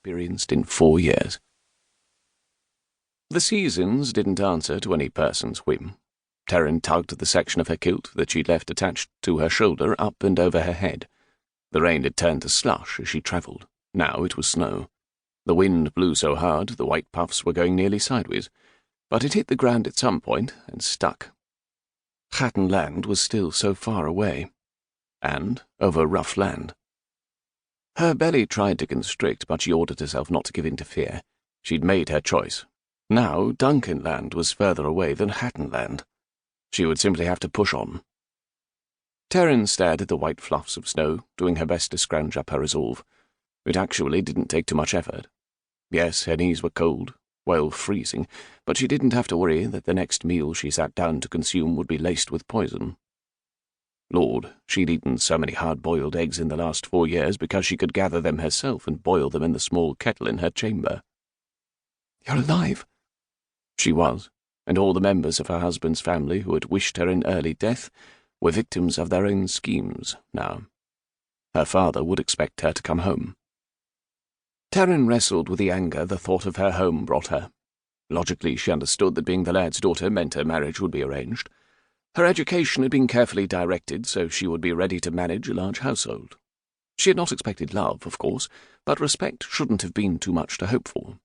experienced in 4 years. The seasons didn't answer to any person's whim. Terin tugged the section of her kilt that she'd left attached to her shoulder up and over her head. The rain had turned to slush as she travelled. Now it was snow. The wind blew so hard the white puffs were going nearly sideways, but it hit the ground at some point and stuck. Hatton Land was still so far away, and over rough land. Her belly tried to constrict, but she ordered herself not to give in to fear. She'd made her choice. Now Duncan Land was further away than Hatton Land. She would simply have to push on. Terin stared at the white fluffs of snow, doing her best to scrounge up her resolve. It actually didn't take too much effort. Yes, her knees were cold, well, freezing, but she didn't have to worry that the next meal she sat down to consume would be laced with poison. Lord, she'd eaten so many hard-boiled eggs in the last 4 years because she could gather them herself and boil them in the small kettle in her chamber. "You're alive." She was, and all the members of her husband's family who had wished her an early death were victims of their own schemes now. Her father would expect her to come home. Terin wrestled with the anger the thought of her home brought her. Logically, she understood that being the lad's daughter meant her marriage would be arranged. Her education had been carefully directed, so she would be ready to manage a large household. She had not expected love, of course, but respect shouldn't have been too much to hope for.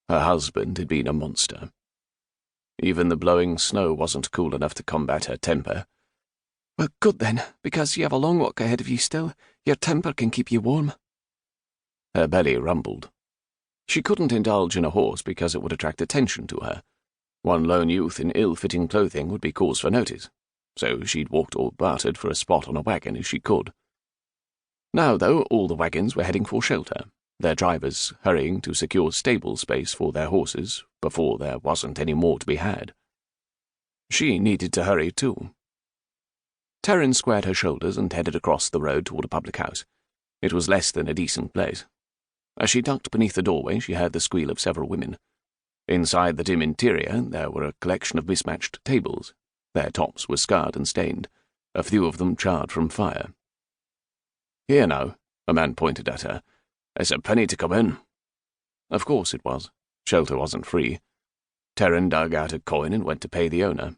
Her husband had been a monster. Even the blowing snow wasn't cool enough to combat her temper. "Well, good then, because you have a long walk ahead of you still. Your temper can keep you warm." Her belly rumbled. She couldn't indulge in a horse because it would attract attention to her. One lone youth in ill-fitting clothing would be cause for notice, so she'd walked or bartered for a spot on a wagon if she could. Now, though, all the wagons were heading for shelter, their drivers hurrying to secure stable space for their horses before there wasn't any more to be had. She needed to hurry, too. Terin squared her shoulders and headed across the road toward a public house. It was less than a decent place. As she ducked beneath the doorway, she heard the squeal of several women. Inside the dim interior, there were a collection of mismatched tables. Their tops were scarred and stained, a few of them charred from fire. "Here now," a man pointed at her. "There's a penny to come in." Of course it was. Shelter wasn't free. Terin dug out a coin and went to pay the owner.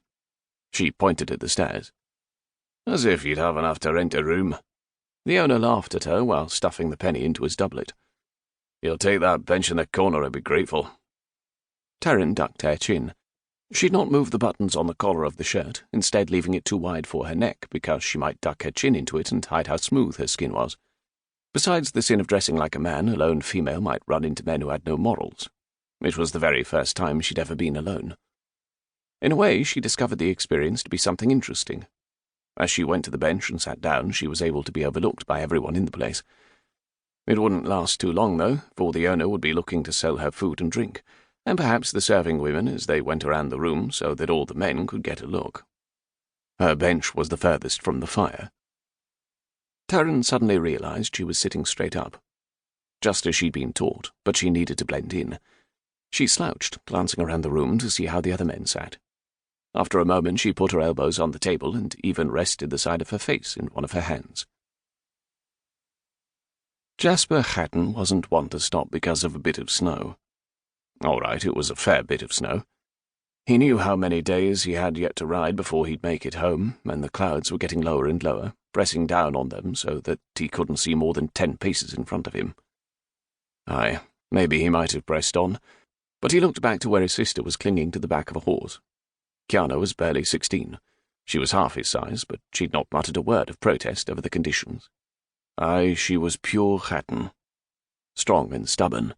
She pointed at the stairs. "As if you'd have enough to rent a room." The owner laughed at her while stuffing the penny into his doublet. "You'll take that bench in the corner, I'd be grateful." Terin ducked her chin. She'd not moved the buttons on the collar of the shirt, instead leaving it too wide for her neck because she might duck her chin into it and hide how smooth her skin was. Besides the sin of dressing like a man, a lone female might run into men who had no morals. It was the very first time she'd ever been alone. In a way, she discovered the experience to be something interesting. As she went to the bench and sat down, she was able to be overlooked by everyone in the place. It wouldn't last too long, though, for the owner would be looking to sell her food and drink, and perhaps the serving women as they went around the room so that all the men could get a look. Her bench was the furthest from the fire. Terin suddenly realized she was sitting straight up, just as she'd been taught, but she needed to blend in. She slouched, glancing around the room to see how the other men sat. After a moment, she put her elbows on the table and even rested the side of her face in one of her hands. Jasper Hatton wasn't one to stop because of a bit of snow. All right, it was a fair bit of snow. He knew how many days he had yet to ride before he'd make it home, and the clouds were getting lower and lower, pressing down on them so that he couldn't see more than 10 paces in front of him. Aye, maybe he might have pressed on, but he looked back to where his sister was clinging to the back of a horse. Kiana was barely 16. She was half his size, but she'd not muttered a word of protest over the conditions. Aye, she was pure Hatton. Strong and stubborn.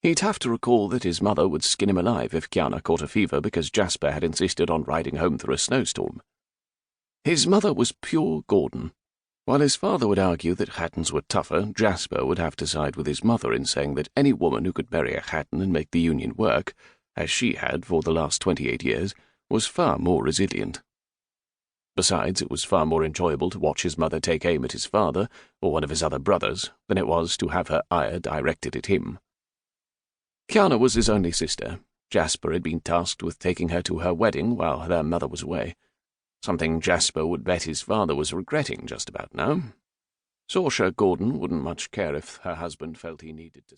He'd have to recall that his mother would skin him alive if Kiana caught a fever because Jasper had insisted on riding home through a snowstorm. His mother was pure Gordon. While his father would argue that Hattons were tougher, Jasper would have to side with his mother in saying that any woman who could marry a Hatton and make the union work, as she had for the last 28 years, was far more resilient. Besides, it was far more enjoyable to watch his mother take aim at his father, or one of his other brothers, than it was to have her ire directed at him. Kiana was his only sister. Jasper had been tasked with taking her to her wedding while their mother was away, something Jasper would bet his father was regretting just about now. Saoirse Gordon wouldn't much care if her husband felt he needed to.